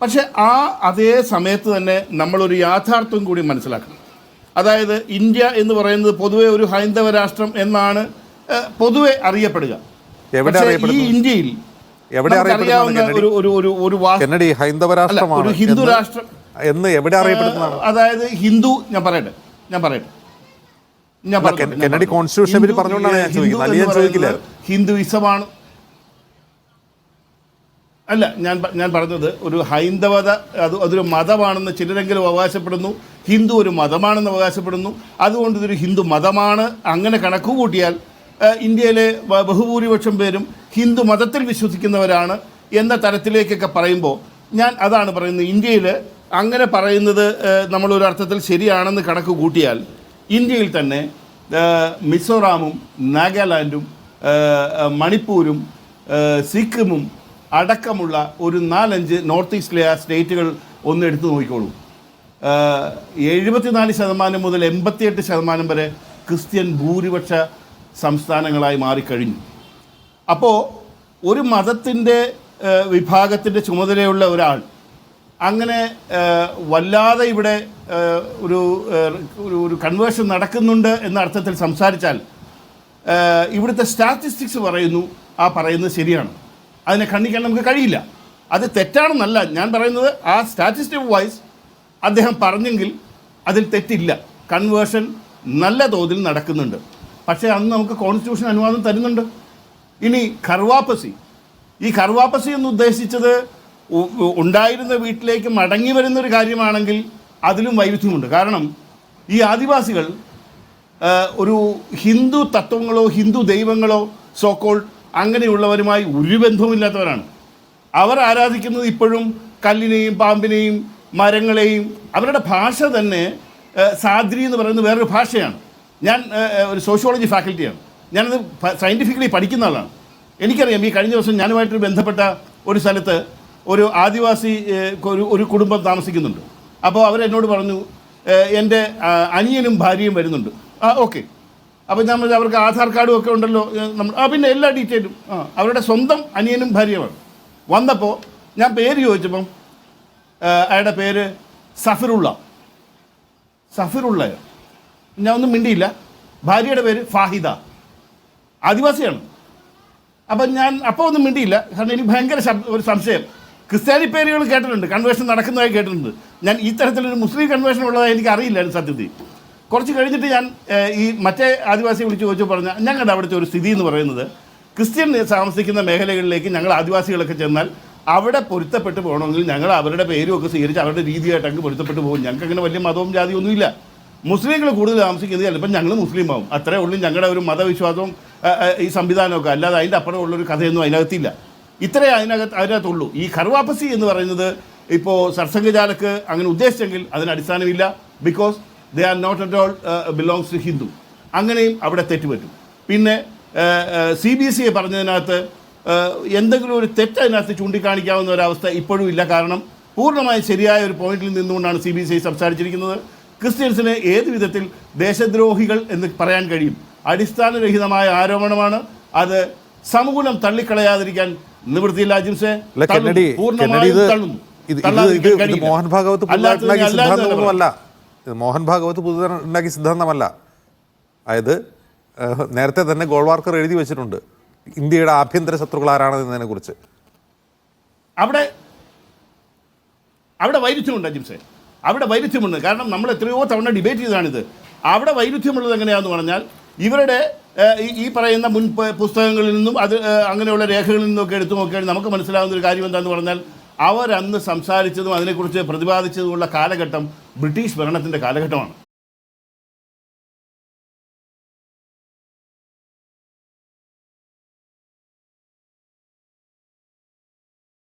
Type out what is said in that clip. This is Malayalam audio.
പക്ഷെ അതേ സമയത്ത് തന്നെ നമ്മളൊരു യാഥാർത്ഥ്യം കൂടി മനസ്സിലാക്കണം. അതായത് ഇന്ത്യ എന്ന് പറയുന്നത് പൊതുവെ ഒരു ഹൈന്ദവ രാഷ്ട്രം എന്നാണ് പൊതുവെ അറിയപ്പെടുക. ഈ ഇന്ത്യയിൽ അറിയാവുന്ന ഒരു ഹിന്ദു രാഷ്ട്രം എന്ന് എവിടെ അറിയപ്പെടുന്നതാണ്. അതായത് ഹിന്ദു ഞാൻ പറയട്ടെ ഹിന്ദുയിസമാണ്. അല്ല, ഞാൻ പറഞ്ഞത് ഒരു ഹൈന്ദവത അതൊരു മതമാണെന്ന് ചിലരെങ്കിലും അവകാശപ്പെടുന്നു. ഹിന്ദു ഒരു മതമാണെന്ന് അവകാശപ്പെടുന്നു. അതുകൊണ്ട് ഇതൊരു ഹിന്ദു മതമാണ്. അങ്ങനെ കണക്ക് കൂട്ടിയാൽ ഇന്ത്യയിലെ ബഹുഭൂരിപക്ഷം പേരും ഹിന്ദു മതത്തിൽ വിശ്വസിക്കുന്നവരാണ് എന്ന തരത്തിലേക്കൊക്കെ പറയുമ്പോൾ ഞാൻ അതാണ് പറയുന്നത്. ഇന്ത്യയിൽ അങ്ങനെ പറയുന്നത് നമ്മളൊരു അർത്ഥത്തിൽ ശരിയാണെന്ന് കണക്ക് കൂട്ടിയാൽ ഇന്ത്യയിൽ തന്നെ മിസോറാമും നാഗാലാൻഡും മണിപ്പൂരും സിക്കിമും അടക്കമുള്ള ഒരു 4-5 നോർത്ത് ഈസ്റ്റിലെ ആ സ്റ്റേറ്റുകൾ ഒന്ന് എടുത്തു നോക്കിക്കോളൂ. 74% മുതൽ 88% വരെ ക്രിസ്ത്യൻ ഭൂരിപക്ഷ സംസ്ഥാനങ്ങളായി മാറിക്കഴിഞ്ഞു. അപ്പോൾ ഒരു മതത്തിൻ്റെ വിഭാഗത്തിൻ്റെ ചുമതലയുള്ള ഒരാൾ അങ്ങനെ വല്ലാതെ ഇവിടെ ഒരു കൺവേർഷൻ നടക്കുന്നുണ്ട് എന്ന അർത്ഥത്തിൽ സംസാരിച്ചാൽ ഇവിടുത്തെ സ്റ്റാറ്റിസ്റ്റിക്സ് പറയുന്നത് ശരിയാണ്. അതിനെ ഖണ്ഡിക്കാൻ നമുക്ക് കഴിയില്ല. അത് തെറ്റാണെന്നല്ല ഞാൻ പറയുന്നത്. ആ സ്റ്റാറ്റിസ്റ്റിക് വൈസ് അദ്ദേഹം പറഞ്ഞെങ്കിൽ അതിൽ തെറ്റില്ല. കൺവേർഷൻ നല്ല തോതിൽ നടക്കുന്നുണ്ട്. പക്ഷേ അന്ന് നമുക്ക് കോൺസ്റ്റിറ്റ്യൂഷൻ അനുവാദം തരുന്നുണ്ട്. ഇനി ഈ ഖർവാപ്പസി എന്ന് ഉദ്ദേശിച്ചത് ഉണ്ടായിരുന്ന വീട്ടിലേക്ക് മടങ്ങി വരുന്നൊരു കാര്യമാണെങ്കിൽ അതിലും വൈരുദ്ധ്യമുണ്ട്. കാരണം ഈ ആദിവാസികൾ ഒരു ഹിന്ദു തത്വങ്ങളോ ഹിന്ദു ദൈവങ്ങളോ സോക്കോൾ അങ്ങനെയുള്ളവരുമായി ഒരു ബന്ധവുമില്ലാത്തവരാണ്. അവർ ആരാധിക്കുന്നത് ഇപ്പോഴും കല്ലിനെയും പാമ്പിനെയും മരങ്ങളെയും. അവരുടെ ഭാഷ തന്നെ സാദ്രി എന്ന് പറയുന്നത് വേറൊരു ഭാഷയാണ്. ഞാൻ ഒരു സോഷ്യോളജി ഫാക്കൽറ്റിയാണ്. ഞാനത് സയൻറ്റിഫിക്കലി പഠിക്കുന്ന ആളാണ്. എനിക്കറിയാം. ഈ കഴിഞ്ഞ ദിവസം ഞാനുമായിട്ട് ബന്ധപ്പെട്ട ഒരു സ്ഥലത്ത് ഒരു ആദിവാസി ഒരു കുടുംബം താമസിക്കുന്നുണ്ട്. അപ്പോൾ അവരെന്നോട് പറഞ്ഞു എൻ്റെ അനിയനും ഭാര്യയും വരുന്നുണ്ട്. ഓക്കെ. അപ്പോൾ ഞാൻ അവർക്ക് ആധാർ കാർഡും ഒക്കെ ഉണ്ടല്ലോ. പിന്നെ എല്ലാ ഡീറ്റെയിലും അവരുടെ സ്വന്തം അനിയനും ഭാര്യയുമാണ്. വന്നപ്പോൾ ഞാൻ പേര് ചോദിച്ചപ്പം അയാളുടെ പേര് സഫിറുള്ള. ഞാൻ ഒന്നും മിണ്ടിയില്ല. ഭാര്യയുടെ പേര് ഫാഹിദ, ആദിവാസിയാണ്. അപ്പം ഞാൻ ഒന്നും മിണ്ടിയില്ല. കാരണം എനിക്ക് ഭയങ്കര ഒരു സംശയം. ക്രിസ്ത്യാനി പേരുകൾ കേട്ടിട്ടുണ്ട്, കൺവേർഷൻ നടക്കുന്നതായി കേട്ടിട്ടുണ്ട്. ഞാൻ ഈ തരത്തിലൊരു മുസ്ലിം കൺവേർഷൻ ഉള്ളതായി എനിക്ക് അറിയില്ലായിരുന്നു സത്യത്തിൽ. കുറച്ച് കഴിഞ്ഞിട്ട് ഞാൻ ഈ മറ്റേ ആദിവാസിയെ വിളിച്ച് ചോദിച്ചു പറഞ്ഞാൽ ഞങ്ങളുടെ അവിടുത്തെ ഒരു സ്ഥിതി എന്ന് പറയുന്നത് ക്രിസ്ത്യൻ താമസിക്കുന്ന മേഖലകളിലേക്ക് ഞങ്ങൾ ആദിവാസികളൊക്കെ ചെന്നാൽ അവിടെ പൊരുത്തപ്പെട്ട് പോകണമെങ്കിൽ ഞങ്ങൾ അവരുടെ പേരും ഒക്കെ സ്വീകരിച്ച് അവരുടെ രീതിയായിട്ടങ്ങ് പൊരുത്തപ്പെട്ട് പോകും. ഞങ്ങൾക്ക് അങ്ങനെ വലിയ മതവും ജാതിയും ഒന്നുമില്ല. മുസ്ലിങ്ങൾ കൂടുതൽ താമസിക്കുന്നത് ചിലപ്പോൾ ഞങ്ങൾ മുസ്ലിം ആവും. അത്രേ ഉള്ളൂ ഞങ്ങളുടെ ഒരു മതവിശ്വാസവും ഈ സംവിധാനമൊക്കെ. അല്ലാതെ അതിൻ്റെ അപ്പുറമുള്ളൊരു കഥയൊന്നും അതിനകത്തില്ല. ഇത്രയേ അതിനകത്തുള്ളൂ. ഈ ഖർവാപ്പസി എന്ന് പറയുന്നത് ഇപ്പോൾ സർസംഘചാലക്ക് അങ്ങനെ ഉദ്ദേശിച്ചെങ്കിൽ അതിന് അടിസ്ഥാനമില്ല. Because they are not at all belongs to Hindu. അങ്ങനെയും അവിടെ തെറ്റുപറ്റും. പിന്നെ CBSE പറഞ്ഞതിനകത്ത് എന്തെങ്കിലും ഒരു തെറ്റ് അതിനകത്ത് ചൂണ്ടിക്കാണിക്കാവുന്ന ഒരവസ്ഥ ഇപ്പോഴും ഇല്ല. കാരണം പൂർണ്ണമായും ശരിയായ ഒരു പോയിന്റിൽ നിന്നുകൊണ്ടാണ് CBSE സംസാരിച്ചിരിക്കുന്നത്. ക്രിസ്ത്യൻസിനെ ഏത് വിധത്തിൽ ദേശദ്രോഹികൾ എന്ന് പറയാൻ കഴിയും? അടിസ്ഥാനരഹിതമായ ആരോപണമാണ്. അത് സമൂലം തള്ളിക്കളയാതിരിക്കാൻ നിവൃത്തിയില്ല. ജിംസെ മോഹൻ ഭാഗവത് പുതുതായി ഉണ്ടാക്കിയ സിദ്ധാന്തമല്ല. അതായത് നേരത്തെ തന്നെ ഗോൾവാർക്കർ എഴുതി വെച്ചിട്ടുണ്ട് ഇന്ത്യയുടെ ആഭ്യന്തര ശത്രുക്കൾ ആരാണെന്നതിനെ കുറിച്ച്. അവിടെ വൈരുദ്ധ്യമുണ്ട് ജിംസെ. അവിടെ വൈരുദ്ധ്യമുണ്ട്. കാരണം നമ്മൾ എത്രയോ തവണ ഡിബേറ്റ് ചെയ്തതാണിത്. അവിടെ വൈരുദ്ധ്യമുള്ളത് എങ്ങനെയാണെന്ന് പറഞ്ഞാൽ ഇവരുടെ ഈ പറയുന്ന മുൻ പുസ്തകങ്ങളിൽ നിന്നും അങ്ങനെയുള്ള രേഖകളിൽ നിന്നൊക്കെ എടുത്തു നോക്കിയാൽ നമുക്ക് മനസ്സിലാകുന്ന ഒരു കാര്യം എന്താണെന്ന് പറഞ്ഞാൽ അവരന്ന് സംസാരിച്ചതും അതിനെക്കുറിച്ച് പ്രതിപാദിച്ചതുമുള്ള കാലഘട്ടം ബ്രിട്ടീഷ് ഭരണത്തിൻ്റെ കാലഘട്ടമാണ്.